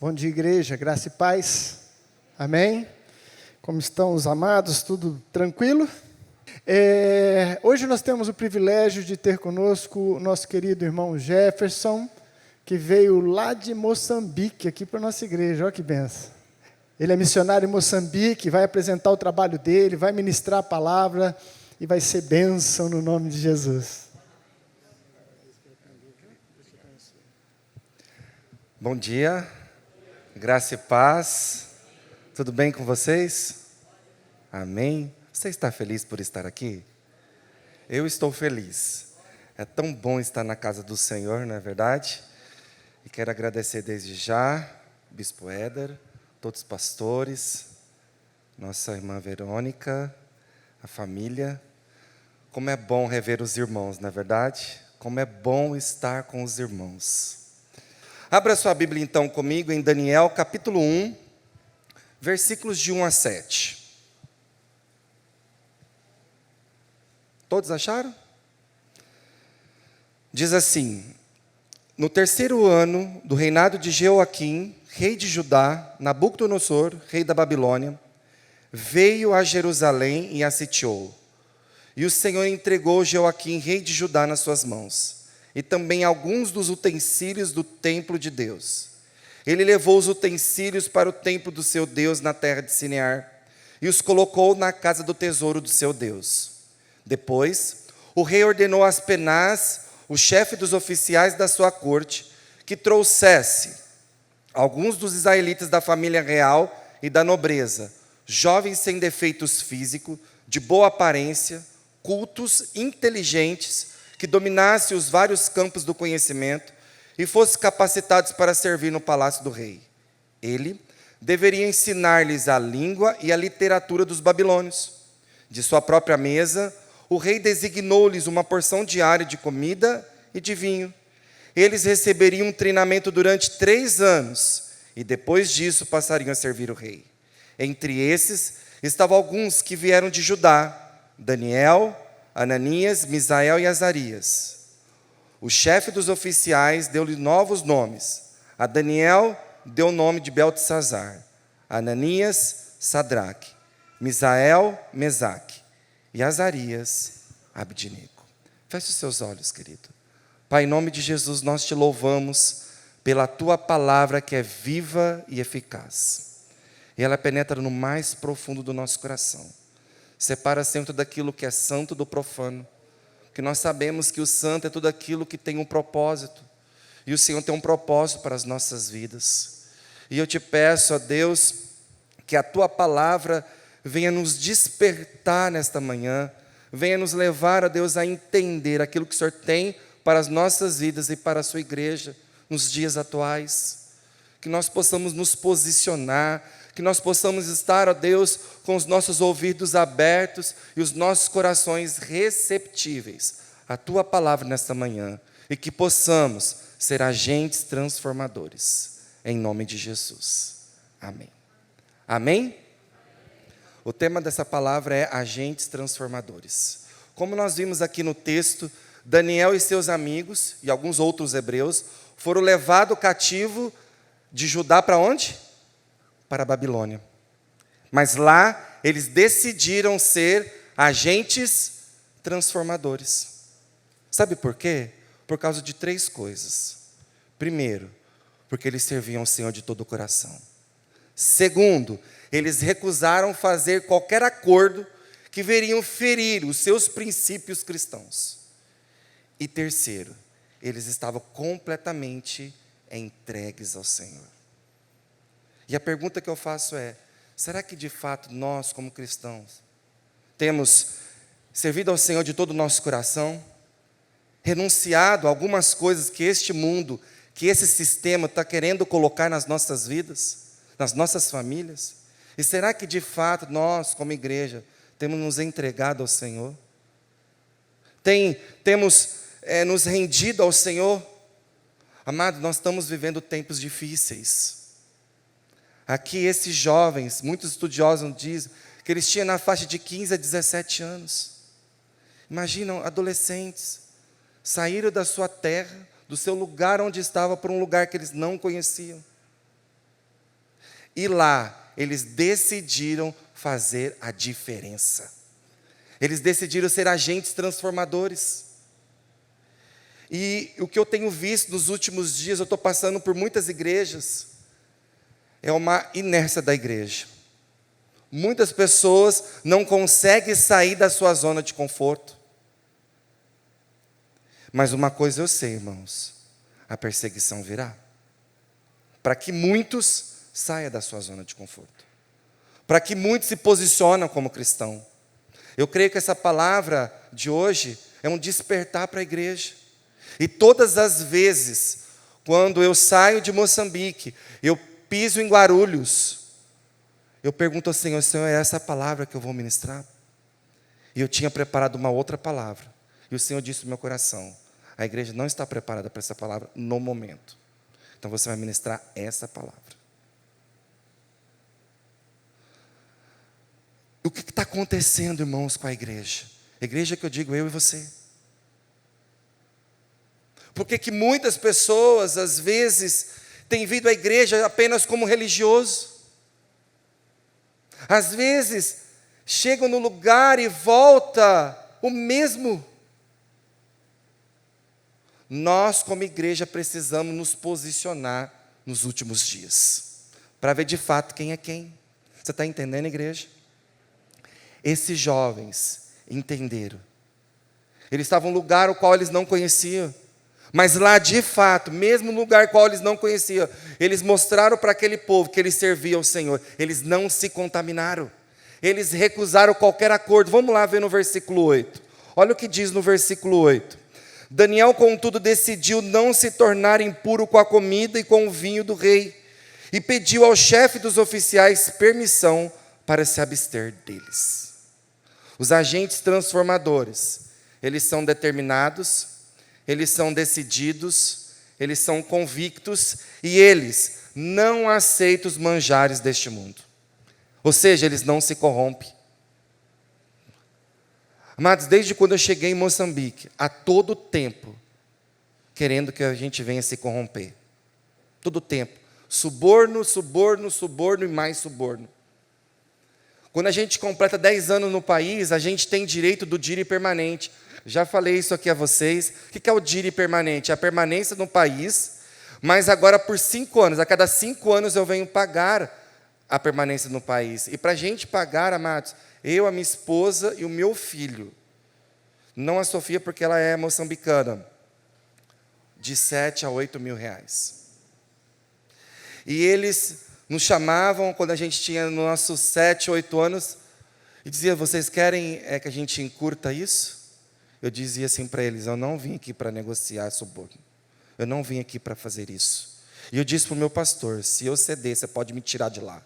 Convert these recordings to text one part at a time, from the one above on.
Bom dia, igreja, graça e paz. Amém? Como estão os amados? Tudo tranquilo? Hoje nós temos o privilégio de ter conosco o nosso querido irmão Jefferson, que veio lá de Moçambique, aqui para a nossa igreja. Olha que benção. Ele é missionário em Moçambique, vai apresentar o trabalho dele, vai ministrar a palavra e vai ser bênção no nome de Jesus. Bom dia, graça e paz, tudo bem com vocês? Amém? Você está feliz por estar aqui? Eu estou feliz, é tão bom estar na casa do Senhor, não é verdade? E quero agradecer desde já, Bispo Éder, todos os pastores, nossa irmã Verônica, a família. Como é bom rever os irmãos, não é verdade? Como é bom estar com os irmãos. Abra sua Bíblia então comigo em Daniel capítulo 1, versículos de 1 a 7. Todos acharam? Diz assim: no terceiro ano do reinado de Jeoaquim, rei de Judá, Nabucodonosor, rei da Babilônia, veio a Jerusalém e a sitiou. E o Senhor entregou Jeoaquim, rei de Judá, nas suas mãos, e também alguns dos utensílios do templo de Deus. Ele levou os utensílios para o templo do seu Deus na terra de Sinear, e os colocou na casa do tesouro do seu Deus. Depois, o rei ordenou a Aspenaz, o chefe dos oficiais da sua corte, que trouxesse alguns dos israelitas da família real e da nobreza, jovens sem defeitos físicos, de boa aparência, cultos, inteligentes, que dominasse os vários campos do conhecimento e fosse capacitados para servir no palácio do rei. Ele deveria ensinar-lhes a língua e a literatura dos babilônios. De sua própria mesa, o rei designou-lhes uma porção diária de comida e de vinho. Eles receberiam um treinamento durante 3 anos e depois disso passariam a servir o rei. Entre esses estavam alguns que vieram de Judá: Daniel, Ananias, Misael e Azarias. O chefe dos oficiais deu-lhe novos nomes. A Daniel deu o nome de Beltesazar, Ananias, Sadraque, Misael, Mesaque e Azarias, Abdinego. Feche os seus olhos, querido. Pai, em nome de Jesus, nós te louvamos pela tua palavra que é viva e eficaz. E ela penetra no mais profundo do nosso coração. Separa sempre tudo aquilo que é santo do profano. Que nós sabemos que o santo é tudo aquilo que tem um propósito. E o Senhor tem um propósito para as nossas vidas. E eu te peço, ó Deus, que a tua palavra venha nos despertar nesta manhã. Venha nos levar, ó Deus, a entender aquilo que o Senhor tem para as nossas vidas e para a sua igreja nos dias atuais. Que nós possamos nos posicionar, que nós possamos estar, ó Deus, com os nossos ouvidos abertos e os nossos corações receptíveis à tua palavra nesta manhã, e que possamos ser agentes transformadores, em nome de Jesus. Amém. Amém? O tema dessa palavra é agentes transformadores. Como nós vimos aqui no texto, Daniel e seus amigos e alguns outros hebreus foram levados cativo de Judá para onde? Para a Babilônia. Mas lá eles decidiram ser agentes transformadores. Sabe por quê? Por causa de 3 coisas. Primeiro, porque eles serviam ao Senhor de todo o coração. Segundo, eles recusaram fazer qualquer acordo que veriam ferir os seus princípios cristãos. E terceiro, eles estavam completamente entregues ao Senhor. E a pergunta que eu faço é: será que de fato nós, como cristãos, temos servido ao Senhor de todo o nosso coração? Renunciado a algumas coisas que este mundo, que esse sistema está querendo colocar nas nossas vidas, nas nossas famílias? E será que de fato nós, como igreja, temos nos entregado ao Senhor? Temos nos rendido ao Senhor? Amado, nós estamos vivendo tempos difíceis. Aqui esses jovens, muitos estudiosos dizem que eles tinham na faixa de 15 a 17 anos. Imaginam, adolescentes, saíram da sua terra, do seu lugar onde estava, para um lugar que eles não conheciam. E lá, eles decidiram fazer a diferença. Eles decidiram ser agentes transformadores. E o que eu tenho visto nos últimos dias, eu estou passando por muitas igrejas, é uma inércia da igreja. Muitas pessoas não conseguem sair da sua zona de conforto. Mas uma coisa eu sei, irmãos, a perseguição virá. Para que muitos saiam da sua zona de conforto. Para que muitos se posicionem como cristão. Eu creio que essa palavra de hoje é um despertar para a igreja. E todas as vezes, quando eu saio de Moçambique, eu piso em Guarulhos, eu pergunto ao Senhor, Senhor, é essa a palavra que eu vou ministrar? E eu tinha preparado uma outra palavra. E o Senhor disse no meu coração, a igreja não está preparada para essa palavra no momento. Então você vai ministrar essa palavra. O que está acontecendo, irmãos, com a igreja? A igreja que eu digo, eu e você. Por que muitas pessoas, às vezes, têm vindo à igreja apenas como religioso? Às vezes, chegam no lugar e volta o mesmo. Nós, como igreja, precisamos nos posicionar nos últimos dias, para ver de fato quem é quem. Você está entendendo, igreja? Esses jovens entenderam. Eles estavam em um lugar o qual eles não conheciam. Mas lá, de fato, mesmo no lugar qual eles não conheciam, eles mostraram para aquele povo que eles serviam ao Senhor. Eles não se contaminaram. Eles recusaram qualquer acordo. Vamos lá ver no versículo 8. Olha o que diz no versículo 8. Daniel, contudo, decidiu não se tornar impuro com a comida e com o vinho do rei, e pediu ao chefe dos oficiais permissão para se abster deles. Os agentes transformadores, eles são determinados, eles são decididos, eles são convictos, e eles não aceitam os manjares deste mundo. Ou seja, eles não se corrompem. Amados, desde quando eu cheguei em Moçambique, a todo tempo, querendo que a gente venha se corromper. Todo tempo. Suborno, suborno, suborno e mais suborno. Quando a gente completa 10 anos no país, a gente tem direito do DIRI permanente. Já falei isso aqui a vocês. O que é o DIRI permanente? É a permanência no país, mas agora por 5 anos. A cada 5 anos eu venho pagar a permanência no país. E para a gente pagar, amados, eu, a minha esposa e o meu filho, não a Sofia porque ela é moçambicana, de 7 a 8 mil reais. E eles nos chamavam, quando a gente tinha nossos 7, 8 anos, e dizia, vocês querem que a gente encurta isso? Eu dizia assim para eles, eu não vim aqui para negociar suborno. Eu não vim aqui para fazer isso. E eu disse para o meu pastor, se eu ceder, você pode me tirar de lá.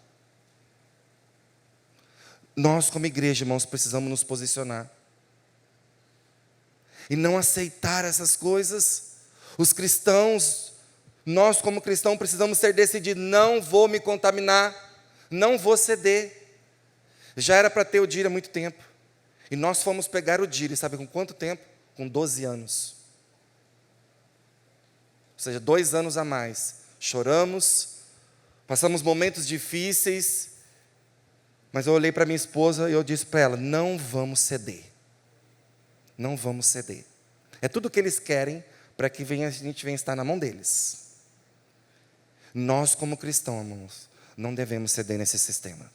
Nós, como igreja, irmãos, precisamos nos posicionar. E não aceitar essas coisas. Os cristãos, nós como cristãos, precisamos ser decididos. Não vou me contaminar, não vou ceder. Já era para ter o DIRI há muito tempo. E nós fomos pegar o DIRI, sabe com quanto tempo? Com 12 anos. Ou seja, 2 anos a mais. Choramos, passamos momentos difíceis, mas eu olhei para minha esposa e eu disse para ela, não vamos ceder. Não vamos ceder. É tudo o que eles querem para que a gente venha estar na mão deles. Nós, como cristãos, irmãos, não devemos ceder nesse sistema.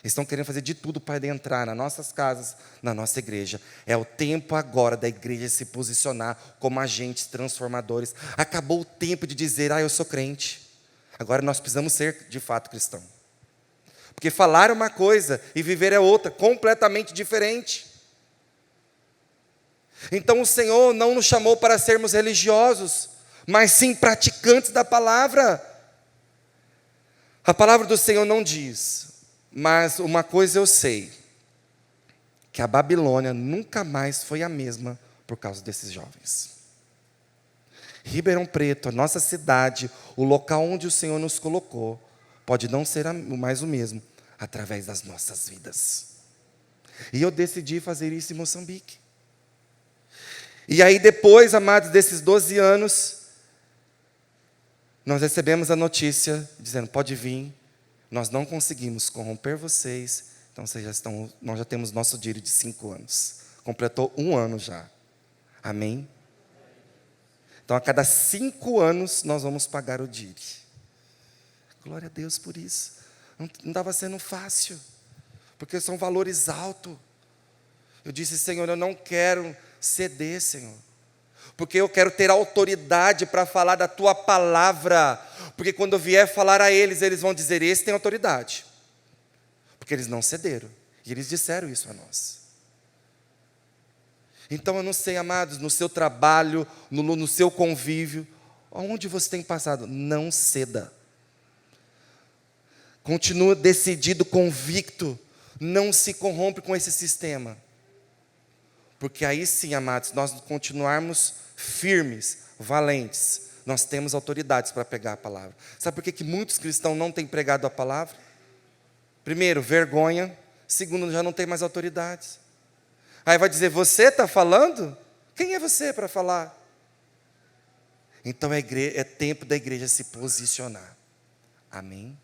Eles estão querendo fazer de tudo para entrar nas nossas casas, na nossa igreja. É o tempo agora da igreja se posicionar como agentes transformadores. Acabou o tempo de dizer, eu sou crente. Agora nós precisamos ser, de fato, cristão. Porque falar é uma coisa e viver é outra, completamente diferente. Então o Senhor não nos chamou para sermos religiosos, mas sim praticantes da palavra. A palavra do Senhor não diz, mas uma coisa eu sei, que a Babilônia nunca mais foi a mesma por causa desses jovens. Ribeirão Preto, a nossa cidade, o local onde o Senhor nos colocou, pode não ser mais o mesmo, através das nossas vidas. E eu decidi fazer isso em Moçambique. E aí depois, amados, desses 12 anos, nós recebemos a notícia dizendo, pode vir, nós não conseguimos corromper vocês, então nós já temos nosso direito de 5 anos. Completou 1 ano já. Amém? Então, a cada 5 anos, nós vamos pagar o DIRI. Glória a Deus por isso. Não estava sendo fácil, porque são valores altos. Eu disse, Senhor, eu não quero ceder, Senhor, porque eu quero ter autoridade para falar da Tua palavra, porque quando eu vier falar a eles, eles vão dizer, esse tem autoridade, porque eles não cederam, e eles disseram isso a nós. Então eu não sei, amados, no seu trabalho, no seu convívio, aonde você tem passado, não ceda. Continua decidido, convicto, não se corrompe com esse sistema. Porque aí sim, amados, se nós continuarmos firmes, valentes, nós temos autoridades para pregar a palavra. Sabe por que muitos cristãos não têm pregado a palavra? Primeiro, vergonha. Segundo, já não tem mais autoridades. Aí vai dizer, você está falando? Quem é você para falar? Então é tempo da igreja se posicionar. Amém?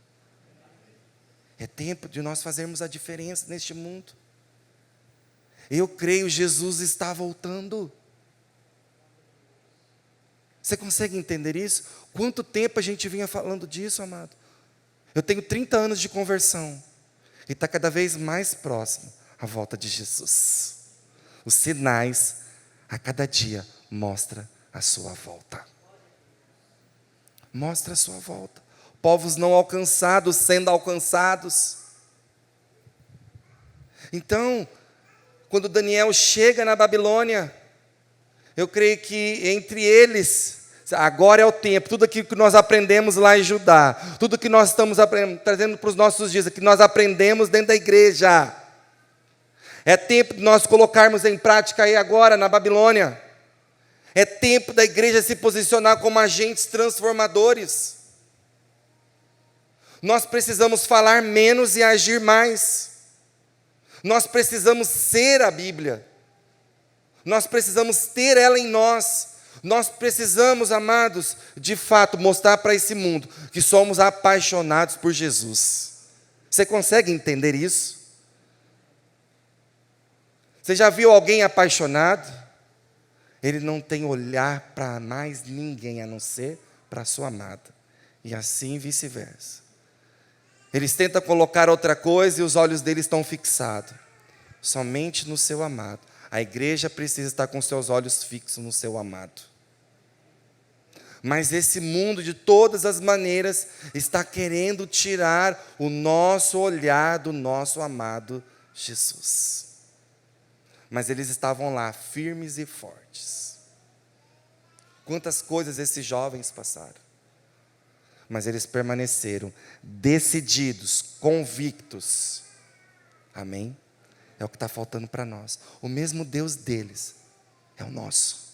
É tempo de nós fazermos a diferença neste mundo. Eu creio, Jesus está voltando. Você consegue entender isso? Quanto tempo a gente vinha falando disso, amado? Eu tenho 30 anos de conversão. E está cada vez mais próximo a volta de Jesus. Os sinais, a cada dia, mostra a sua volta. Mostra a sua volta. Povos não alcançados, sendo alcançados. Então, quando Daniel chega na Babilônia, eu creio que entre eles, agora é o tempo, tudo aquilo que nós aprendemos lá em Judá, tudo que nós estamos trazendo para os nossos dias, que nós aprendemos dentro da igreja, é tempo de nós colocarmos em prática aí agora na Babilônia. É tempo da igreja se posicionar como agentes transformadores. Nós precisamos falar menos e agir mais. Nós precisamos ser a Bíblia. Nós precisamos ter ela em nós. Nós precisamos, amados, de fato, mostrar para esse mundo que somos apaixonados por Jesus. Você consegue entender isso? Você já viu alguém apaixonado? Ele não tem olhar para mais ninguém a não ser para a sua amada. E assim vice-versa. Eles tentam colocar outra coisa e os olhos deles estão fixados somente no seu amado. A igreja precisa estar com seus olhos fixos no seu amado. Mas esse mundo, de todas as maneiras, está querendo tirar o nosso olhar do nosso amado Jesus. Mas eles estavam lá, firmes e fortes. Quantas coisas esses jovens passaram. Mas eles permaneceram decididos, convictos. Amém? É o que está faltando para nós. O mesmo Deus deles é o nosso.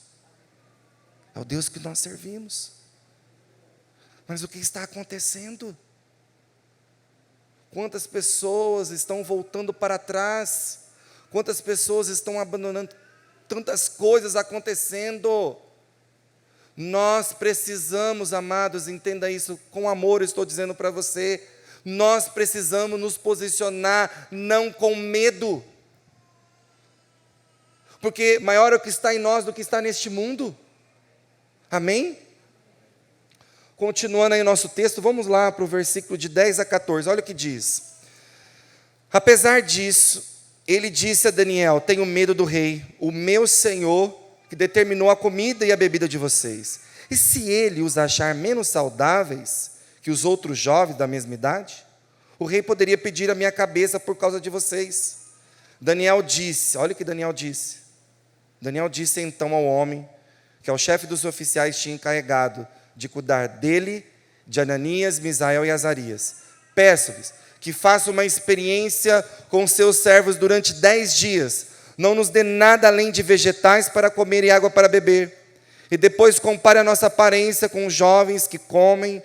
É o Deus que nós servimos. Mas o que está acontecendo? Quantas pessoas estão voltando para trás? Quantas pessoas estão abandonando? Tantas coisas acontecendo. Nós precisamos, amados, entenda isso, com amor eu estou dizendo para você, nós precisamos nos posicionar, não com medo, porque maior é o que está em nós do que está neste mundo. Amém? Continuando aí o nosso texto, vamos lá para o versículo de 10 a 14, olha o que diz. Apesar disso, ele disse a Daniel, tenho medo do rei, o meu senhor, que determinou a comida e a bebida de vocês. E se ele os achar menos saudáveis que os outros jovens da mesma idade, o rei poderia pedir a minha cabeça por causa de vocês. Daniel disse, olha o que Daniel disse. Daniel disse então ao homem, que é o chefe dos oficiais, tinha encarregado de cuidar dele, de Ananias, Misael e Azarias. Peço-lhes que faça uma experiência com seus servos durante 10 dias, não nos dê nada além de vegetais para comer e água para beber. E depois compare a nossa aparência com os jovens que comem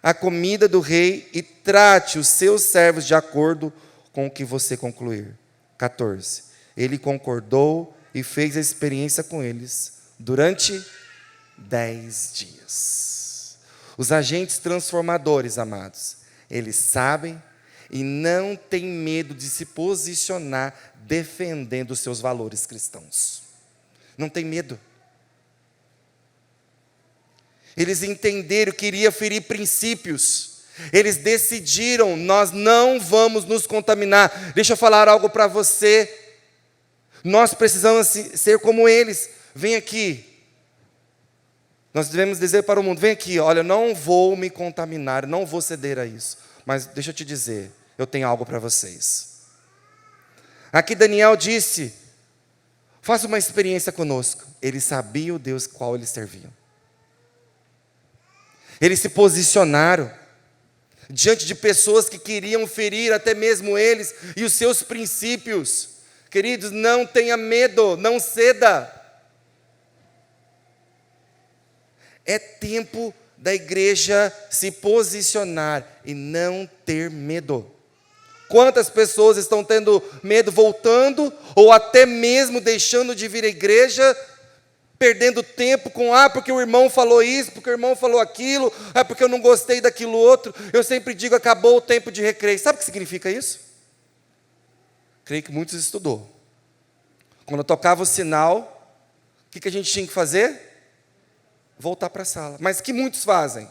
a comida do rei e trate os seus servos de acordo com o que você concluir. 14. Ele concordou e fez a experiência com eles durante 10 dias. Os agentes transformadores, amados, eles sabem e não têm medo de se posicionar defendendo os seus valores cristãos. Não tem medo. Eles entenderam que iria ferir princípios. Eles decidiram, nós não vamos nos contaminar. Deixa eu falar algo para você. Nós precisamos ser como eles. Vem aqui. Nós devemos dizer para o mundo, vem aqui, olha, não vou me contaminar, não vou ceder a isso. Mas deixa eu te dizer, eu tenho algo para vocês. Aqui Daniel disse, faça uma experiência conosco. Eles sabiam o Deus qual eles serviam. Eles se posicionaram diante de pessoas que queriam ferir até mesmo eles e os seus princípios. Queridos, não tenha medo, não ceda. É tempo da igreja se posicionar e não ter medo. Quantas pessoas estão tendo medo, voltando, ou até mesmo deixando de vir à igreja, perdendo tempo com, porque o irmão falou isso, porque o irmão falou aquilo, porque eu não gostei daquilo outro. Eu sempre digo, acabou o tempo de recreio. Sabe o que significa isso? Creio que muitos estudou. Quando eu tocava o sinal, o que a gente tinha que fazer? Voltar para a sala. Mas o que muitos fazem?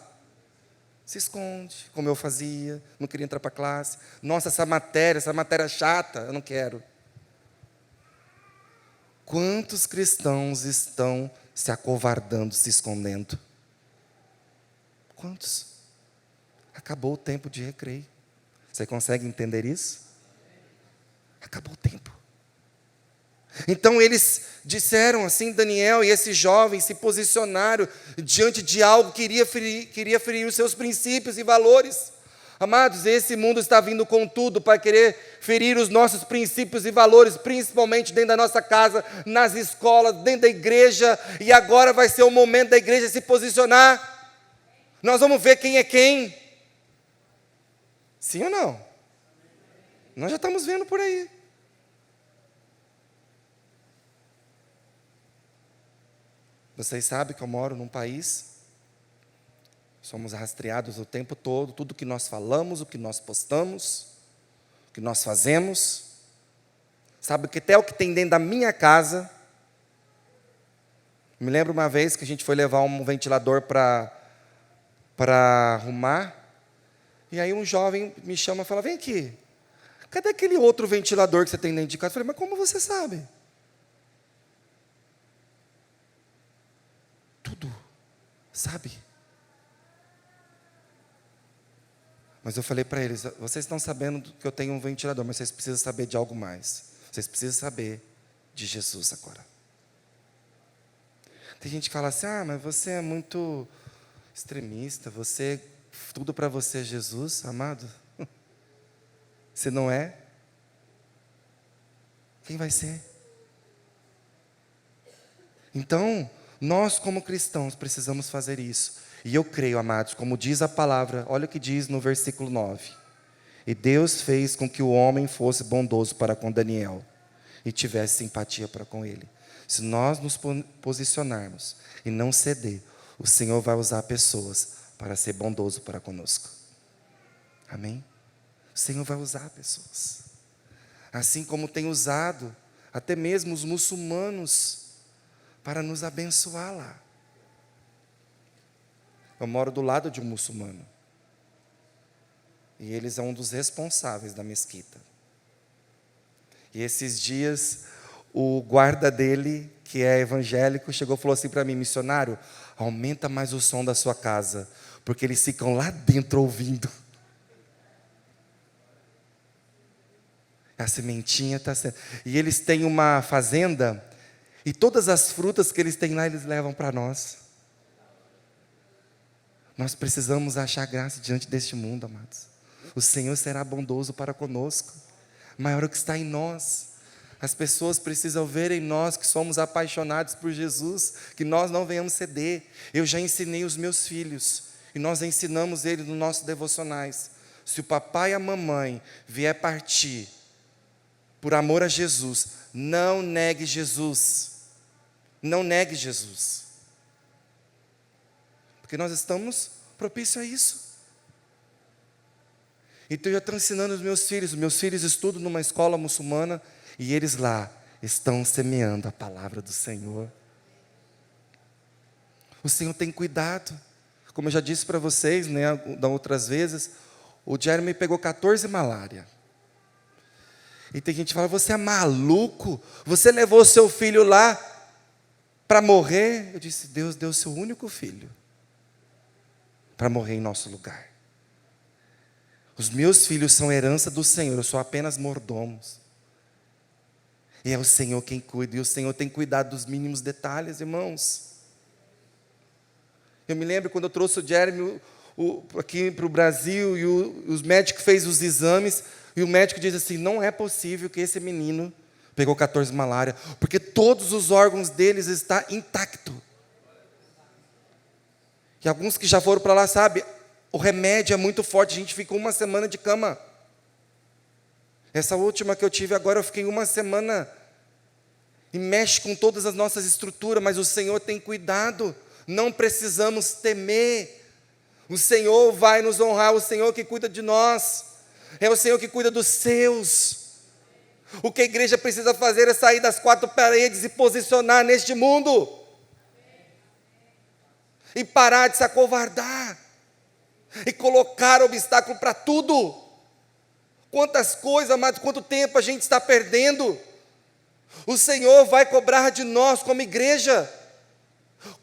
Se esconde, como eu fazia, não queria entrar para a classe. Nossa, essa matéria chata, eu não quero. Quantos cristãos estão se acovardando, se escondendo? Quantos? Acabou o tempo de recreio. Você consegue entender isso? Acabou o tempo. Então eles disseram assim, Daniel e esses jovens se posicionaram diante de algo que queria ferir os seus princípios e valores. Amados, esse mundo está vindo com tudo para querer ferir os nossos princípios e valores, principalmente dentro da nossa casa, nas escolas, dentro da igreja, e agora vai ser o momento da igreja se posicionar. Nós vamos ver quem é quem. Sim ou não? Nós já estamos vendo por aí. Vocês sabem que eu moro num país, somos rastreados o tempo todo, tudo que nós falamos, o que nós postamos, o que nós fazemos. Sabe que até o que tem dentro da minha casa. Me lembro uma vez que a gente foi levar um ventilador para arrumar, e aí um jovem me chama e fala, vem aqui, cadê aquele outro ventilador que você tem dentro de casa? Eu falei, mas como você sabe? Tudo, sabe? Mas eu falei para eles, vocês estão sabendo que eu tenho um ventilador, mas vocês precisam saber de algo mais. Vocês precisam saber de Jesus agora. Tem gente que fala assim, mas você é muito extremista, tudo para você é Jesus, amado. Se não é, quem vai ser? Então, nós como cristãos precisamos fazer isso. E eu creio, amados, como diz a palavra, olha o que diz no versículo 9. E Deus fez com que o homem fosse bondoso para com Daniel e tivesse simpatia para com ele. Se nós nos posicionarmos e não ceder, o Senhor vai usar pessoas para ser bondoso para conosco. Amém? O Senhor vai usar pessoas. Assim como tem usado até mesmo os muçulmanos para nos abençoar lá. Eu moro do lado de um muçulmano. E eles são um dos responsáveis da mesquita. E esses dias, o guarda dele, que é evangélico, chegou e falou assim para mim, missionário, aumenta mais o som da sua casa, porque eles ficam lá dentro ouvindo. A sementinha está sendo... E eles têm uma fazenda... E todas as frutas que eles têm lá, eles levam para nós. Nós precisamos achar graça diante deste mundo, amados. O Senhor será bondoso para conosco. Maior o que está em nós. As pessoas precisam ver em nós que somos apaixonados por Jesus, que nós não venhamos ceder. Eu já ensinei os meus filhos, e nós ensinamos eles nos nossos devocionais. Se o papai e a mamãe vier partir por amor a Jesus, não negue Jesus. Não negue Jesus. Porque nós estamos propício a isso. Então eu estou ensinando os meus filhos estudam numa escola muçulmana, e eles lá estão semeando a palavra do Senhor. O Senhor tem cuidado. Como eu já disse para vocês, né, da outras vezes, o Jeremy pegou 14 malária. E tem gente que fala, você é maluco? Você levou seu filho lá para morrer? Eu disse, Deus deu seu único filho para morrer em nosso lugar. Os meus filhos são herança do Senhor, eu sou apenas mordomos. E é o Senhor quem cuida, e o Senhor tem cuidado dos mínimos detalhes, irmãos. Eu me lembro quando eu trouxe o Jeremy aqui para o Brasil, e os médicos fez os exames, e o médico diz assim, não é possível que esse menino pegou 14 malária, porque todos os órgãos deles estão intactos. E alguns que já foram para lá, sabe, o remédio é muito forte, a gente fica 1 semana de cama. Essa última que eu tive agora, eu fiquei 1 semana, e mexe com todas as nossas estruturas, mas o Senhor tem cuidado, não precisamos temer. O Senhor vai nos honrar, o Senhor que cuida de nós, é o Senhor que cuida dos seus. O que a igreja precisa fazer é sair das 4 paredes e posicionar neste mundo, e parar de se acovardar, e colocar obstáculo para tudo. Quantas coisas, amados, quanto tempo a gente está perdendo. O Senhor vai cobrar de nós como igreja.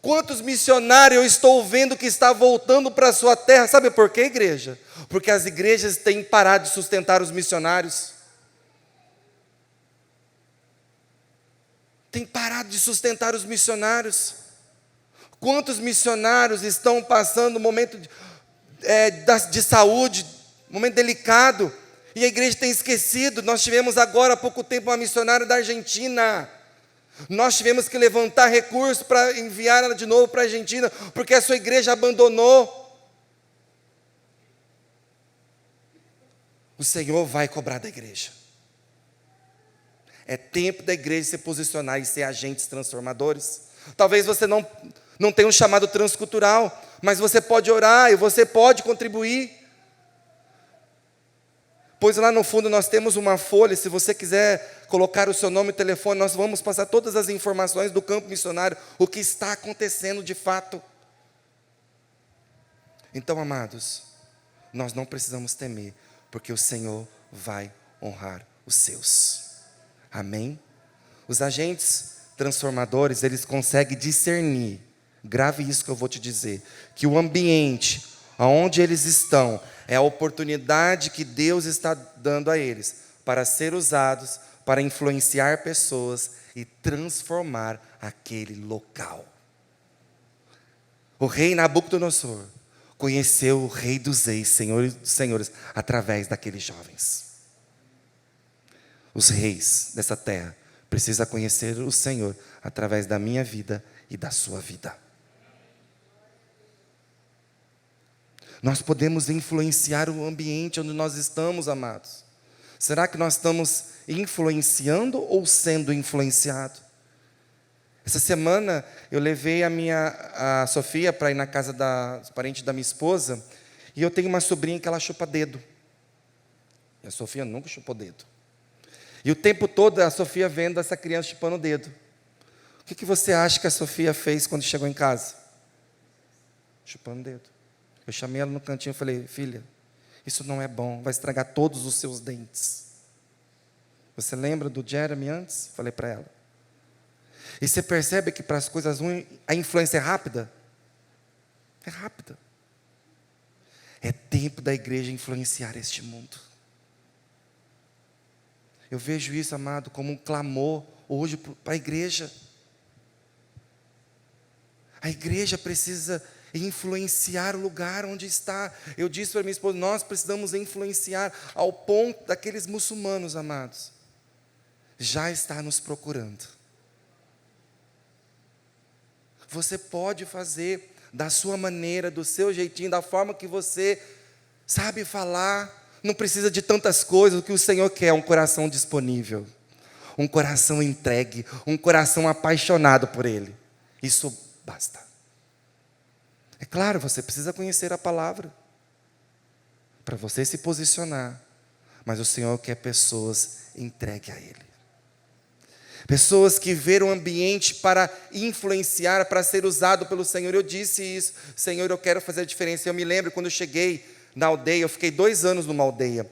Quantos missionários eu estou vendo que está voltando para a sua terra? Sabe por quê, igreja? Porque as igrejas têm parado de sustentar os missionários. Tem parado de sustentar os missionários. Quantos missionários estão passando um momento de saúde, momento delicado, e a igreja tem esquecido? Nós tivemos agora há pouco tempo uma missionária da Argentina. Nós tivemos que levantar recursos para enviar ela de novo para a Argentina, porque a sua igreja abandonou. O Senhor vai cobrar da igreja. É tempo da igreja se posicionar e ser agentes transformadores. Talvez você não tenha um chamado transcultural, mas você pode orar e você pode contribuir. Pois lá no fundo nós temos uma folha, se você quiser colocar o seu nome e telefone, nós vamos passar todas as informações do campo missionário, o que está acontecendo de fato. Então, amados, nós não precisamos temer, porque o Senhor vai honrar os seus. Amém? Os agentes transformadores, eles conseguem discernir, grave isso que eu vou te dizer, que o ambiente onde eles estão é a oportunidade que Deus está dando a eles para ser usados, para influenciar pessoas e transformar aquele local. O rei Nabucodonosor conheceu o rei dos reis, senhor dos senhores, através daqueles jovens. Os reis dessa terra precisam conhecer o Senhor através da minha vida e da sua vida. Nós podemos influenciar o ambiente onde nós estamos, amados. Será que nós estamos influenciando ou sendo influenciados? Essa semana eu levei a Sofia para ir na casa dos parentes da minha esposa, e eu tenho uma sobrinha que ela chupa dedo. E a Sofia nunca chupou dedo. E o tempo todo a Sofia vendo essa criança chupando o dedo. O que você acha que a Sofia fez quando chegou em casa? Chupando o dedo. Eu chamei ela no cantinho e falei, filha, isso não é bom, vai estragar todos os seus dentes. Você lembra do Jeremy antes? Falei para ela. E você percebe que para as coisas ruins, a influência é rápida? É rápida. É tempo da igreja influenciar este mundo. Eu vejo isso, amado, como um clamor hoje para a igreja. A igreja precisa influenciar o lugar onde está. Eu disse para minha esposa, nós precisamos influenciar ao ponto daqueles muçulmanos, amados, já está nos procurando. Você pode fazer da sua maneira, do seu jeitinho, da forma que você sabe falar. Não precisa de tantas coisas. O que o Senhor quer é um coração disponível, um coração entregue, um coração apaixonado por Ele. Isso basta. É claro, você precisa conhecer a palavra para você se posicionar, mas o Senhor quer pessoas entregues a Ele. Pessoas que viram o ambiente para influenciar, para ser usado pelo Senhor. Eu disse isso: Senhor, eu quero fazer a diferença. Eu me lembro quando eu cheguei na aldeia, eu fiquei 2 anos numa aldeia.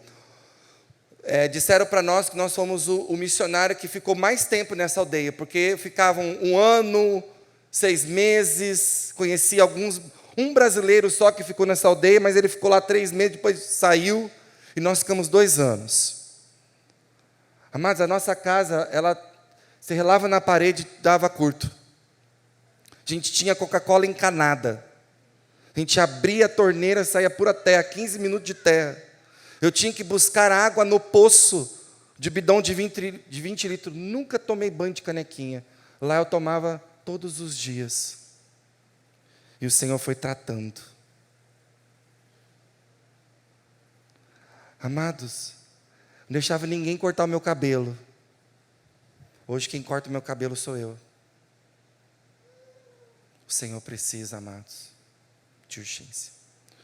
Disseram para nós que nós fomos o missionário que ficou mais tempo nessa aldeia, porque ficavam 1 ano, 6 meses, conheci um brasileiro só que ficou nessa aldeia, mas ele ficou lá 3 meses, depois saiu, e nós ficamos 2 anos. Amados, a nossa casa, se relava na parede, dava curto. A gente tinha Coca-Cola encanada. A gente abria a torneira, saía pura terra, 15 minutos de terra. Eu tinha que buscar água no poço, de bidão de 20 litros. Nunca tomei banho de canequinha. Lá eu tomava todos os dias. E o Senhor foi tratando. Amados, não deixava ninguém cortar o meu cabelo. Hoje quem corta o meu cabelo sou eu. O Senhor precisa, amados, de urgência.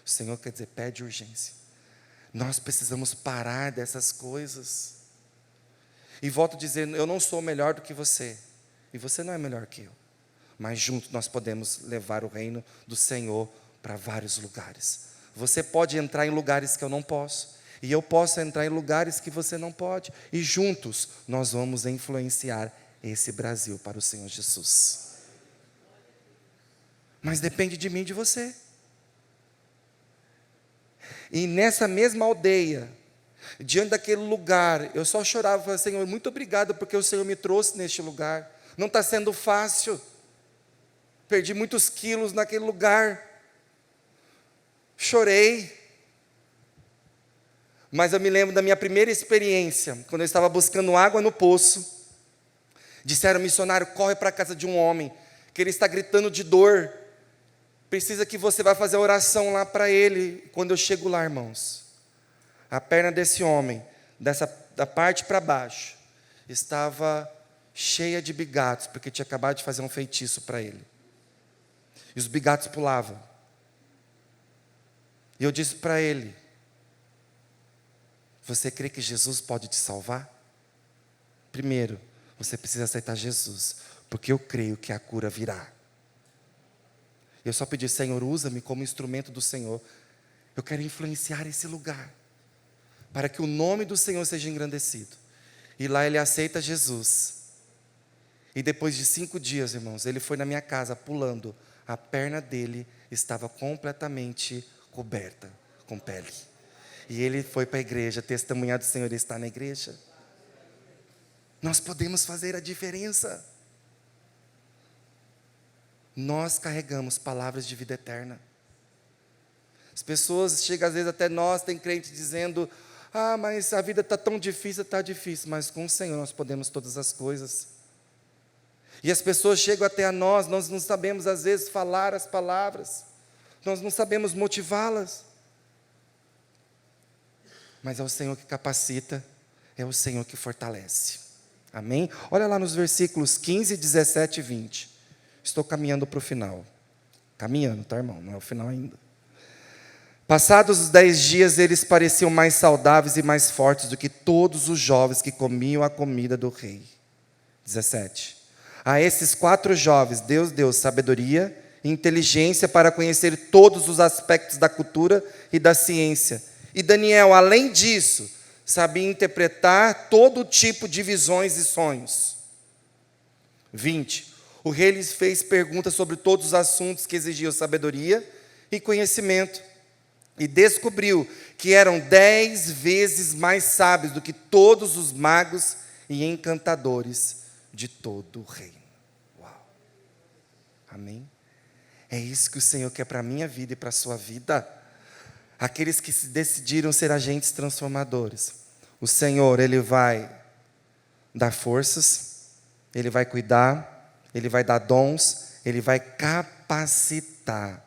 O Senhor quer dizer, pede urgência. Nós precisamos parar dessas coisas. E volto dizendo, eu não sou melhor do que você. E você não é melhor que eu. Mas juntos nós podemos levar o reino do Senhor para vários lugares. Você pode entrar em lugares que eu não posso. E eu posso entrar em lugares que você não pode. E juntos nós vamos influenciar esse Brasil para o Senhor Jesus. Mas depende de mim e de você. E nessa mesma aldeia, diante daquele lugar, eu só chorava e falava, Senhor, muito obrigado porque o Senhor me trouxe neste lugar. Não está sendo fácil. Perdi muitos quilos naquele lugar. Chorei. Mas eu me lembro da minha primeira experiência, quando eu estava buscando água no poço. Disseram, missionário, corre para a casa de um homem, que ele está gritando de dor. Precisa que você vá fazer oração lá para ele. Quando eu chego lá, irmãos, a perna desse homem, da parte para baixo, estava cheia de bigatos, porque tinha acabado de fazer um feitiço para ele. E os bigatos pulavam. E eu disse para ele, você crê que Jesus pode te salvar? Primeiro, você precisa aceitar Jesus, porque eu creio que a cura virá. Eu só pedi, Senhor, usa-me como instrumento do Senhor. Eu quero influenciar esse lugar, para que o nome do Senhor seja engrandecido. E lá ele aceita Jesus. E depois de 5 dias, irmãos, ele foi na minha casa pulando. A perna dele estava completamente coberta com pele. E ele foi para a igreja, testemunhar do Senhor, ele está na igreja. Nós podemos fazer a diferença. Nós carregamos palavras de vida eterna. As pessoas chegam às vezes até nós, tem crente dizendo, mas a vida está tão difícil, está difícil. Mas com o Senhor nós podemos todas as coisas. E as pessoas chegam até a nós não sabemos às vezes falar as palavras. Nós não sabemos motivá-las. Mas é o Senhor que capacita, é o Senhor que fortalece. Amém? Olha lá nos versículos 15, 17 e 20. Estou caminhando para o final. Caminhando, tá, irmão? Não é o final ainda. Passados os 10 dias, eles pareciam mais saudáveis e mais fortes do que todos os jovens que comiam a comida do rei. 17. A esses 4 jovens, Deus deu sabedoria e inteligência para conhecer todos os aspectos da cultura e da ciência. E Daniel, além disso, sabia interpretar todo tipo de visões e sonhos. 20. O rei lhes fez perguntas sobre todos os assuntos que exigiam sabedoria e conhecimento. E descobriu que eram 10 vezes mais sábios do que todos os magos e encantadores de todo o reino. Uau! Amém? É isso que o Senhor quer para a minha vida e para a sua vida. Aqueles que se decidiram ser agentes transformadores. O Senhor, Ele vai dar forças, Ele vai cuidar, Ele vai dar dons, Ele vai capacitar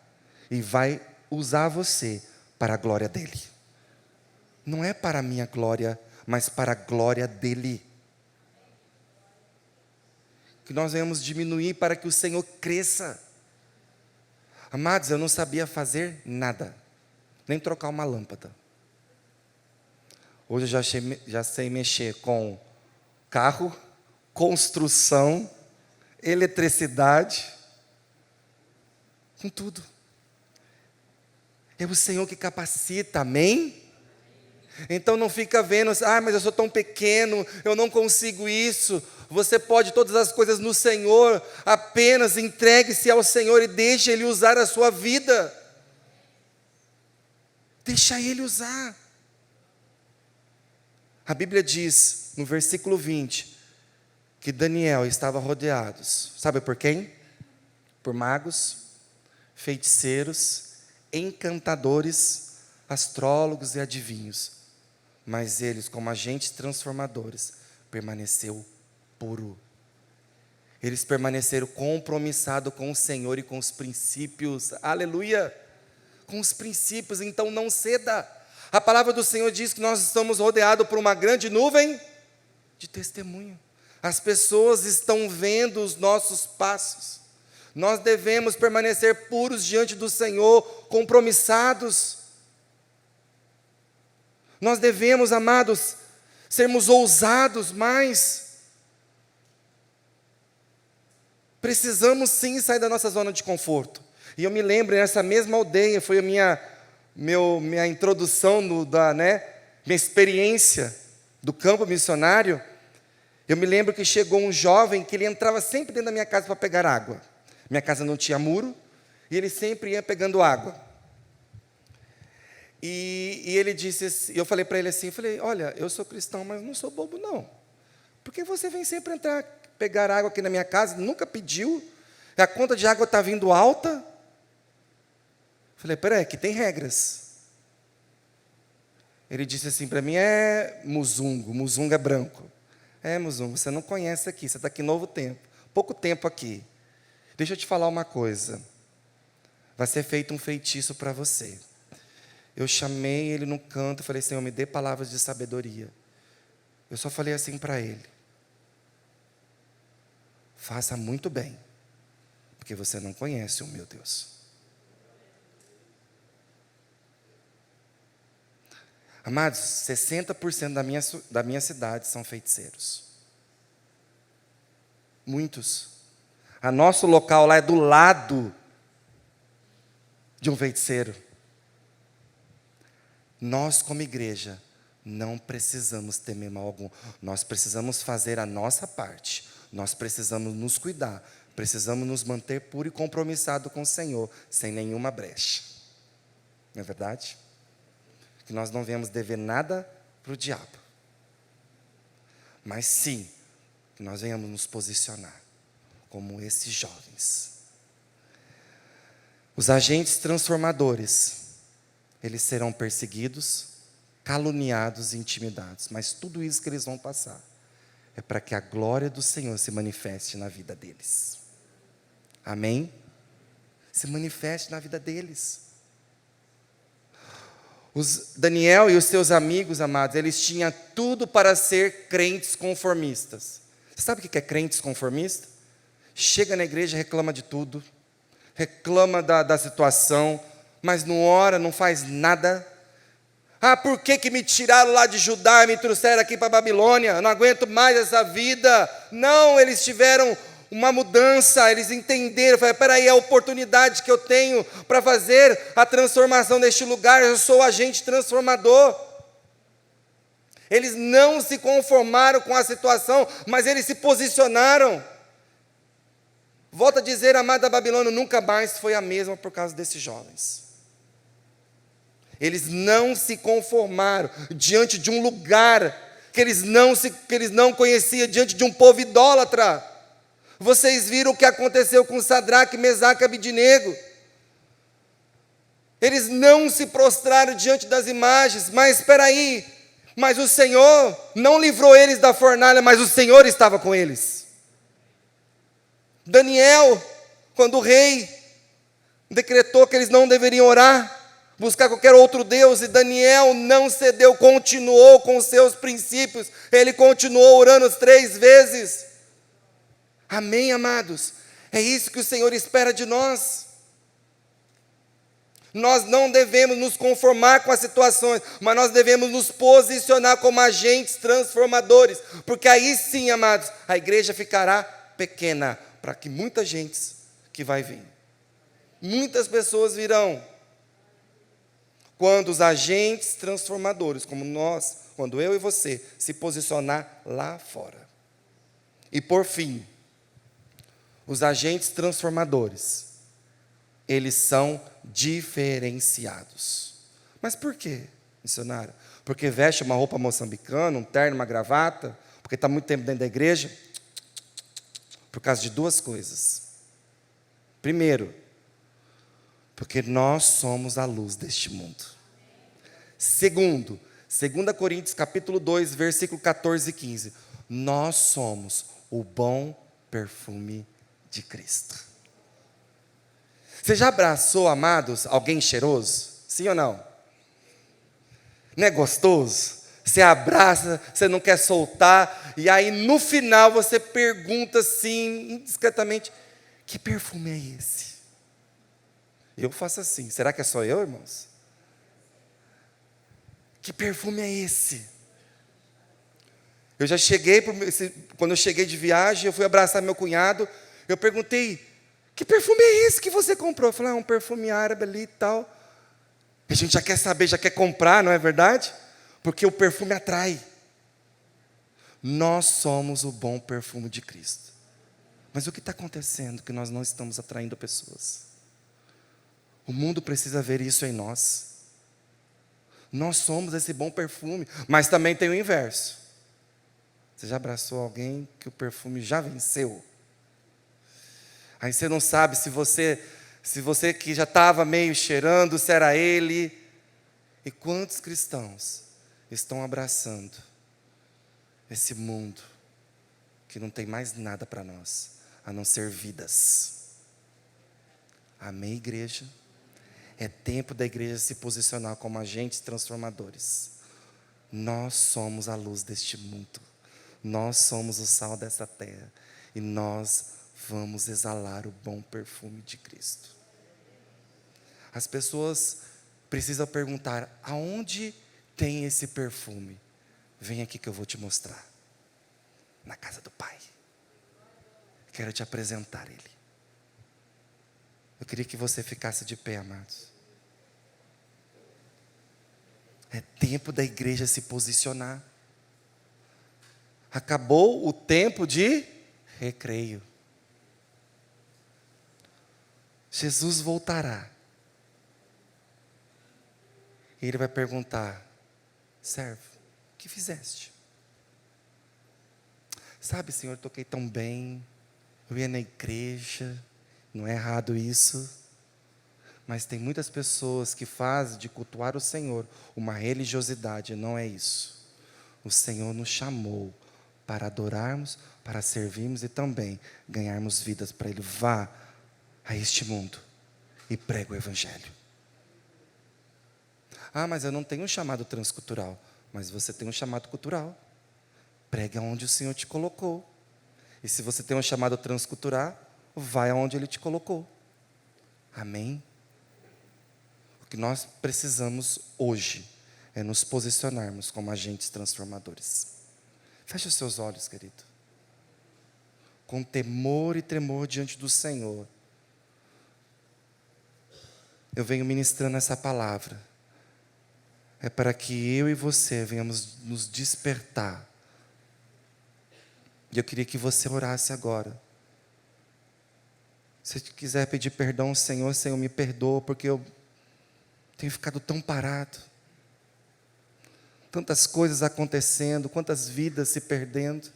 e vai usar você para a glória dEle. Não é para a minha glória, mas para a glória dEle. Que nós venhamos diminuir para que o Senhor cresça. Amados, eu não sabia fazer nada, nem trocar uma lâmpada. Hoje eu já sei mexer com carro, construção, eletricidade, com tudo. É o Senhor que capacita, amém? Então não fica vendo, mas eu sou tão pequeno, eu não consigo isso. Você pode todas as coisas no Senhor, apenas entregue-se ao Senhor e deixe Ele usar a sua vida. Deixa Ele usar. A Bíblia diz, no versículo 20, que Daniel estava rodeado, sabe por quem? Por magos, feiticeiros, encantadores, astrólogos e adivinhos. Mas eles, como agentes transformadores, permaneceu puro. Eles permaneceram compromissados com o Senhor e com os princípios. Aleluia! Com os princípios, então não ceda. A palavra do Senhor diz que nós estamos rodeados por uma grande nuvem de testemunho. As pessoas estão vendo os nossos passos. Nós devemos permanecer puros diante do Senhor, compromissados. Nós devemos, amados, sermos ousados, mas precisamos sim sair da nossa zona de conforto. E eu me lembro, nessa mesma aldeia, foi a minha introdução, minha experiência do campo missionário. Eu me lembro que chegou um jovem que ele entrava sempre dentro da minha casa para pegar água. Minha casa não tinha muro, e ele sempre ia pegando água. E ele disse assim, eu falei para ele assim, olha, eu sou cristão, mas não sou bobo não. Por que você vem sempre entrar, pegar água aqui na minha casa, nunca pediu, a conta de água está vindo alta? Falei, peraí, aqui tem regras. Ele disse assim para mim, muzungo é branco. Muzungo, você não conhece aqui, você está aqui novo tempo, pouco tempo aqui. Deixa eu te falar uma coisa, vai ser feito um feitiço para você. Eu chamei ele no canto e falei, Senhor, me dê palavras de sabedoria. Eu só falei assim para ele, faça muito bem, porque você não conhece o meu Deus. Amados, 60% da minha cidade são feiticeiros. Muitos. A nosso local lá é do lado de um feiticeiro. Nós, como igreja, não precisamos temer mal algum. Nós precisamos fazer a nossa parte. Nós precisamos nos cuidar. Precisamos nos manter puros e compromissados com o Senhor, sem nenhuma brecha. Não é verdade? Que nós não venhamos dever nada para o diabo. Mas sim, que nós venhamos nos posicionar como esses jovens. Os agentes transformadores, eles serão perseguidos, caluniados e intimidados. Mas tudo isso que eles vão passar é para que a glória do Senhor se manifeste na vida deles. Amém? Se manifeste na vida deles. Daniel e os seus amigos, amados, eles tinham tudo para ser crentes conformistas. Você sabe o que é crentes conformistas? Chega na igreja, reclama de tudo, reclama da situação, mas não ora, não faz nada. Por que me tiraram lá de Judá e me trouxeram aqui para a Babilônia? Eu não aguento mais essa vida. Não, eles tiveram uma mudança, eles entenderam, falaram, peraí, é a oportunidade que eu tenho para fazer a transformação deste lugar, eu sou o agente transformador. Eles não se conformaram com a situação, mas eles se posicionaram. Volto a dizer, amada Babilônia, nunca mais foi a mesma por causa desses jovens. Eles não se conformaram diante de um lugar que eles não conheciam, diante de um povo idólatra. Vocês viram o que aconteceu com Sadraque, Mesaque e Abidnego. Eles não se prostraram diante das imagens, mas espera aí, mas o Senhor não livrou eles da fornalha, mas o Senhor estava com eles. Daniel, quando o rei decretou que eles não deveriam orar, buscar qualquer outro Deus, e Daniel não cedeu, continuou com os seus princípios, ele continuou orando 3 vezes. Amém, amados? É isso que o Senhor espera de nós. Nós não devemos nos conformar com as situações, mas nós devemos nos posicionar como agentes transformadores, porque aí sim, amados, a igreja ficará pequena, para que muita gente que vai vir. Muitas pessoas virão. Quando os agentes transformadores, como nós, quando eu e você, se posicionar lá fora. E por fim, os agentes transformadores, eles são diferenciados. Mas por quê, missionário? Porque veste uma roupa moçambicana, um terno, uma gravata, porque está muito tempo dentro da igreja? Por causa de duas coisas. Primeiro, porque nós somos a luz deste mundo. Segundo, 2 Coríntios capítulo 2, versículo 14 e 15. Nós somos o bom perfume de Cristo. Você já abraçou, amados, alguém cheiroso? Sim ou não? Não é gostoso? Você abraça, você não quer soltar, e aí no final você pergunta assim, indiscretamente, que perfume é esse? Eu faço assim, será que é só eu, irmãos? Que perfume é esse? Eu já cheguei, quando eu cheguei de viagem, eu fui abraçar meu cunhado, eu perguntei, que perfume é esse que você comprou? Eu falei, um perfume árabe ali e tal. A gente já quer saber, já quer comprar, não é verdade? Porque o perfume atrai. Nós somos o bom perfume de Cristo. Mas o que está acontecendo que nós não estamos atraindo pessoas? O mundo precisa ver isso em nós. Nós somos esse bom perfume, mas também tem o inverso. Você já abraçou alguém que o perfume já venceu? Aí você não sabe se você que já estava meio cheirando, se era ele. E quantos cristãos estão abraçando esse mundo que não tem mais nada para nós, a não ser vidas? Amém, igreja? É tempo da igreja se posicionar como agentes transformadores. Nós somos a luz deste mundo. Nós somos o sal dessa terra. E nós vamos exalar o bom perfume de Cristo. As pessoas precisam perguntar, aonde tem esse perfume? Vem aqui que eu vou te mostrar. Na casa do Pai. Quero te apresentar Ele. Eu queria que você ficasse de pé, amados. É tempo da igreja se posicionar. Acabou o tempo de recreio. Jesus voltará. E Ele vai perguntar, servo, o que fizeste? Sabe, Senhor, eu toquei tão bem, eu ia na igreja, não é errado isso, mas tem muitas pessoas que fazem de cultuar o Senhor uma religiosidade, não é isso. O Senhor nos chamou para adorarmos, para servirmos e também ganharmos vidas para Ele. Vá a este mundo e prega o Evangelho. Ah, mas eu não tenho um chamado transcultural. Mas você tem um chamado cultural. Pregue aonde o Senhor te colocou. E se você tem um chamado transcultural, vai aonde Ele te colocou. Amém? O que nós precisamos hoje é nos posicionarmos como agentes transformadores. Feche os seus olhos, querido. Com temor e tremor diante do Senhor. Eu venho ministrando essa palavra. É para que eu e você venhamos nos despertar. E eu queria que você orasse agora. Se quiser pedir perdão ao Senhor, Senhor, me perdoa, porque eu tenho ficado tão parado. Tantas coisas acontecendo, quantas vidas se perdendo.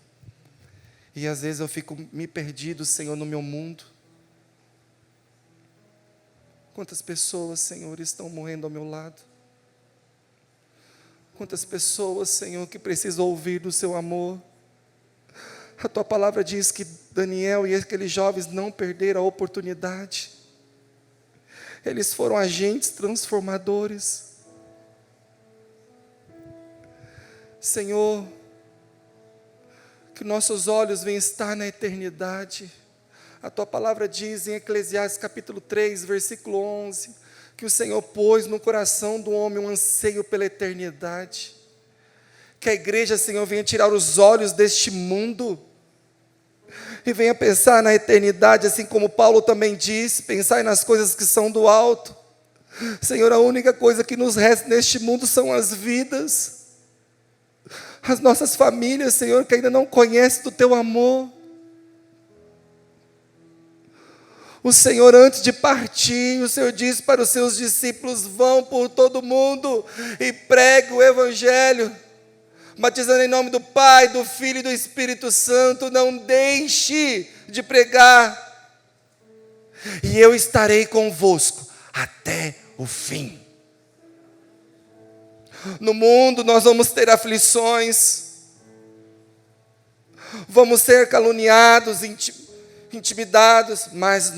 E às vezes eu fico me perdido, Senhor, no meu mundo. Quantas pessoas, Senhor, estão morrendo ao meu lado. Quantas pessoas, Senhor, que precisam ouvir do seu amor. A tua palavra diz que Daniel e aqueles jovens não perderam a oportunidade. Eles foram agentes transformadores. Senhor, que nossos olhos venham estar na eternidade. A tua palavra diz em Eclesiastes capítulo 3, versículo 11, que o Senhor pôs no coração do homem um anseio pela eternidade. Que a igreja, Senhor, venha tirar os olhos deste mundo e venha pensar na eternidade, assim como Paulo também disse, pensar nas coisas que são do alto. Senhor, a única coisa que nos resta neste mundo são as vidas, as nossas famílias, Senhor, que ainda não conhecem do Teu amor. O Senhor, antes de partir, o Senhor disse para os seus discípulos: vão por todo mundo e pregue o Evangelho, batizando em nome do Pai, do Filho e do Espírito Santo. Não deixe de pregar, e eu estarei convosco até o fim. No mundo nós vamos ter aflições, vamos ser caluniados, intimidados, mas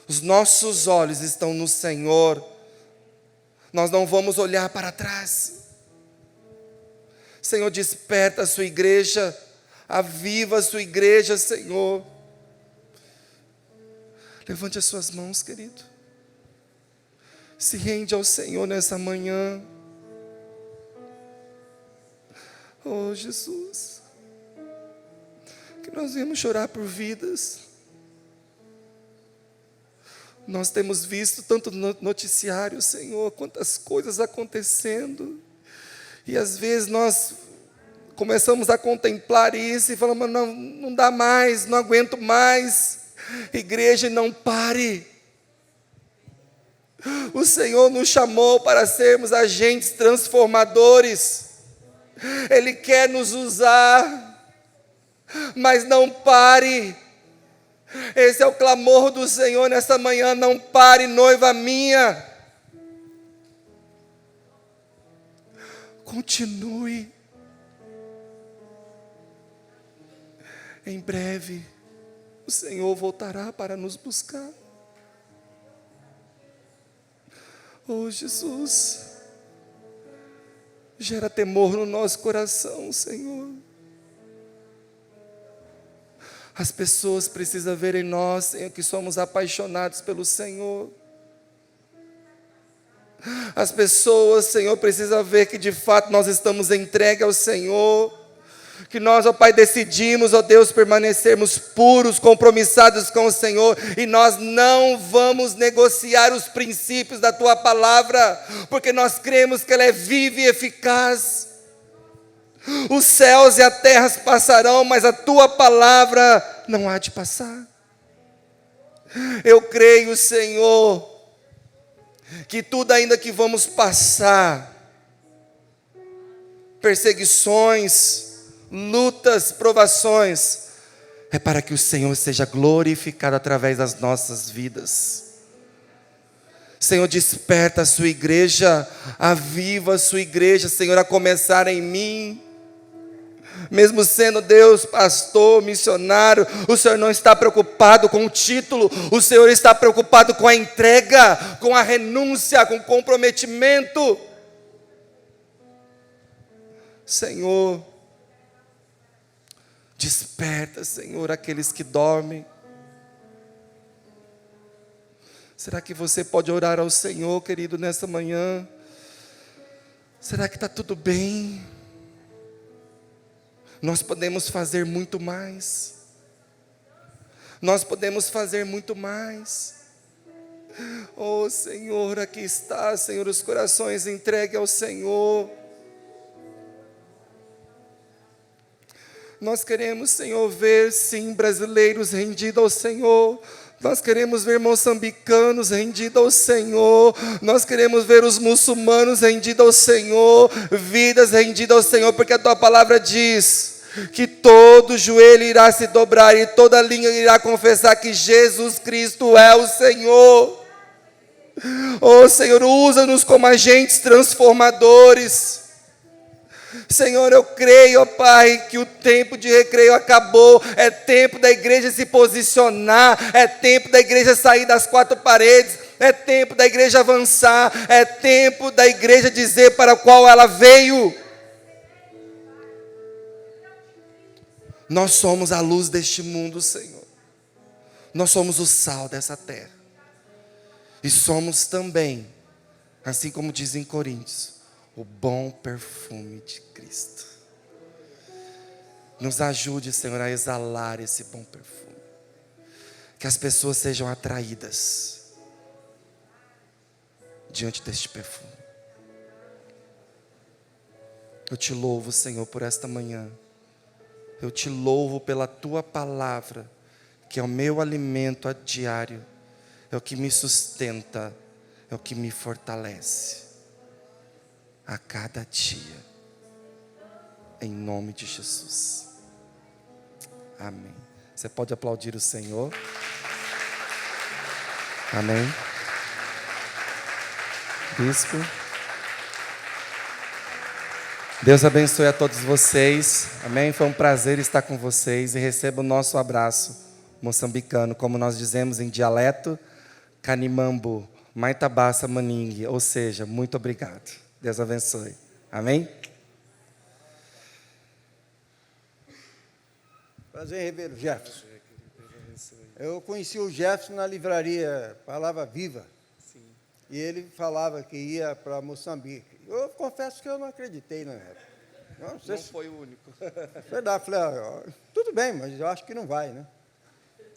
os nossos olhos estão no Senhor. Nós não vamos olhar para trás. Senhor, desperta a sua igreja, aviva a sua igreja, Senhor. Levante as suas mãos, querido. Se rende ao Senhor nessa manhã. Oh, Jesus, que nós viemos chorar por vidas. Nós temos visto tanto no noticiário, Senhor, quantas coisas acontecendo, e às vezes nós começamos a contemplar isso e falamos: não dá mais, não aguento mais. Igreja, não pare. O Senhor nos chamou para sermos agentes transformadores. Ele quer nos usar, mas não pare. Esse é o clamor do Senhor nessa manhã: não pare, noiva minha. Continue. Em breve, o Senhor voltará para nos buscar. Oh, Jesus, gera temor no nosso coração, Senhor. As pessoas precisam ver em nós, Senhor, que somos apaixonados pelo Senhor. As pessoas, Senhor, precisam ver que de fato nós estamos entregues ao Senhor. Que nós, ó Pai, decidimos, ó Deus, permanecermos puros, compromissados com o Senhor, e nós não vamos negociar os princípios da Tua palavra, porque nós cremos que ela é viva e eficaz. Os céus e a terra passarão, mas a Tua palavra não há de passar. Eu creio, Senhor, que tudo ainda que vamos passar, perseguições, lutas, provações, é para que o Senhor seja glorificado através das nossas vidas. Senhor, desperta a sua igreja, aviva a sua igreja, Senhor, a começar em mim. Mesmo sendo Deus, pastor, missionário, o Senhor não está preocupado com o título, o Senhor está preocupado com a entrega, com a renúncia, com o comprometimento. Senhor, desperta, Senhor, aqueles que dormem. Será que você pode orar ao Senhor, querido, nessa manhã? Será que está tudo bem? Nós podemos fazer muito mais. Nós podemos fazer muito mais. Oh, Senhor, aqui está, Senhor, os corações entregues ao Senhor. Nós queremos, Senhor, ver, sim, brasileiros rendidos ao Senhor. Nós queremos ver moçambicanos rendidos ao Senhor. Nós queremos ver os muçulmanos rendidos ao Senhor. Vidas rendidas ao Senhor, porque a Tua palavra diz que todo joelho irá se dobrar e toda língua irá confessar que Jesus Cristo é o Senhor. Oh, Senhor, usa-nos como agentes transformadores. Senhor, eu creio, ó Pai, que o tempo de recreio acabou. É tempo da igreja se posicionar, é tempo da igreja sair das quatro paredes, é tempo da igreja avançar, é tempo da igreja dizer para o qual ela veio. Nós somos a luz deste mundo, Senhor. Nós somos o sal dessa terra. E somos também, assim como diz em Coríntios, o bom perfume de Cristo. Nos ajude, Senhor, a exalar esse bom perfume. Que as pessoas sejam atraídas diante deste perfume. Eu te louvo, Senhor, por esta manhã. Eu te louvo pela tua palavra, que é o meu alimento diário, é o que me sustenta, é o que me fortalece a cada dia, em nome de Jesus. Amém. Você pode aplaudir o Senhor. Amém. Bispo. Deus abençoe a todos vocês. Amém. Foi um prazer estar com vocês e receba o nosso abraço moçambicano, como nós dizemos em dialeto, Canimambo, Maitabassa Maningue, ou seja, muito obrigado. Deus abençoe. Amém? Prazer em revê-lo, Jefferson. Eu conheci o Jefferson na livraria Palavra Viva. Sim. E ele falava que ia para Moçambique. Eu confesso que eu não acreditei na época. Não foi o único. Falei, tudo bem, mas eu acho que não vai, né?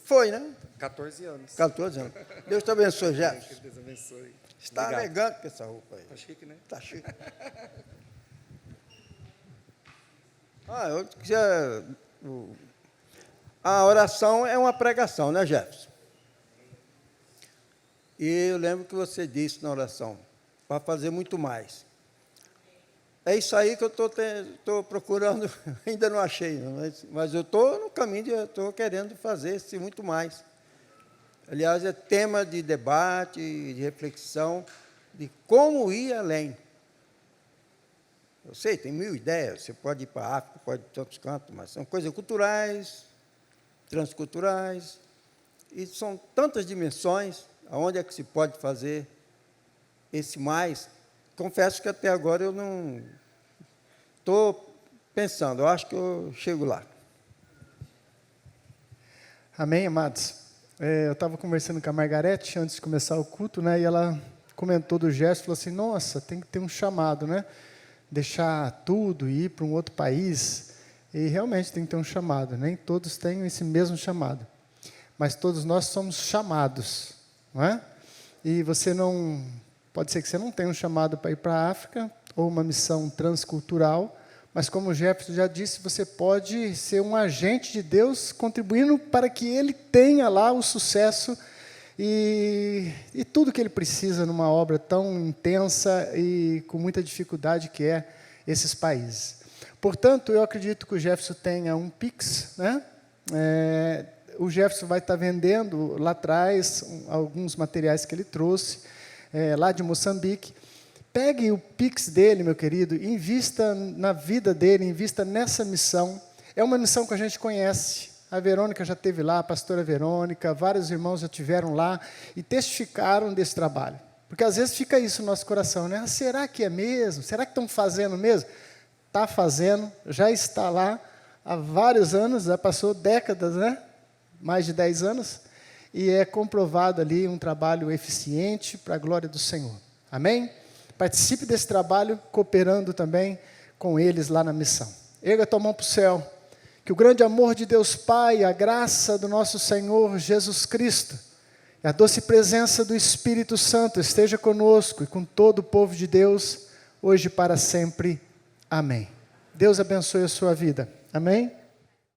Foi, né? 14 anos. 14 anos. Deus te abençoe, Jefferson. Deus abençoe. Está Obrigado. elegante com essa roupa aí. Tá chique, né? Está chique. Eu queria... A oração é uma pregação, né, Jefferson? E eu lembro que você disse na oração, para fazer muito mais. É isso aí que eu estou procurando, ainda não achei, mas eu estou no caminho, eu estou querendo fazer esse muito mais. Aliás, é tema de debate, de reflexão, de como ir além. Eu sei, tem 1000 ideias, você pode ir para a África, pode ir para tantos cantos, mas são coisas culturais, transculturais, e são tantas dimensões, aonde é que se pode fazer esse mais. Confesso que até agora eu não estou pensando, eu acho que eu chego lá. Amém, amados? Eu estava conversando com a Margarete antes de começar o culto, né? E ela comentou do gesto, falou assim, nossa, tem que ter um chamado, né? Deixar tudo e ir para um outro país. E realmente tem que ter um chamado. Nem todos têm esse mesmo chamado. Mas todos nós somos chamados, não é? E você não... Pode ser que você não tenha um chamado para ir para a África, ou uma missão transcultural, mas como o Jefferson já disse, você pode ser um agente de Deus, contribuindo para que Ele tenha lá o sucesso e tudo que Ele precisa numa obra tão intensa e com muita dificuldade que é esses países. Portanto, eu acredito que o Jefferson tenha um Pix, né? O Jefferson vai estar vendendo lá atrás alguns materiais que ele trouxe, lá de Moçambique. Pegue o Pix dele, meu querido, invista na vida dele, invista nessa missão. É uma missão que a gente conhece. A Verônica já esteve lá, a pastora Verônica, vários irmãos já estiveram lá e testificaram desse trabalho. Porque às vezes fica isso no nosso coração, né? Será que é mesmo? Será que estão fazendo mesmo? Está fazendo, já está lá há vários anos, já passou décadas, né? Mais de 10 anos, e é comprovado ali um trabalho eficiente para a glória do Senhor. Amém? Participe desse trabalho, cooperando também com eles lá na missão. Erga a tua mão para o céu, que o grande amor de Deus Pai, a graça do nosso Senhor Jesus Cristo, e a doce presença do Espírito Santo esteja conosco e com todo o povo de Deus, hoje e para sempre. Amém. Deus abençoe a sua vida. Amém?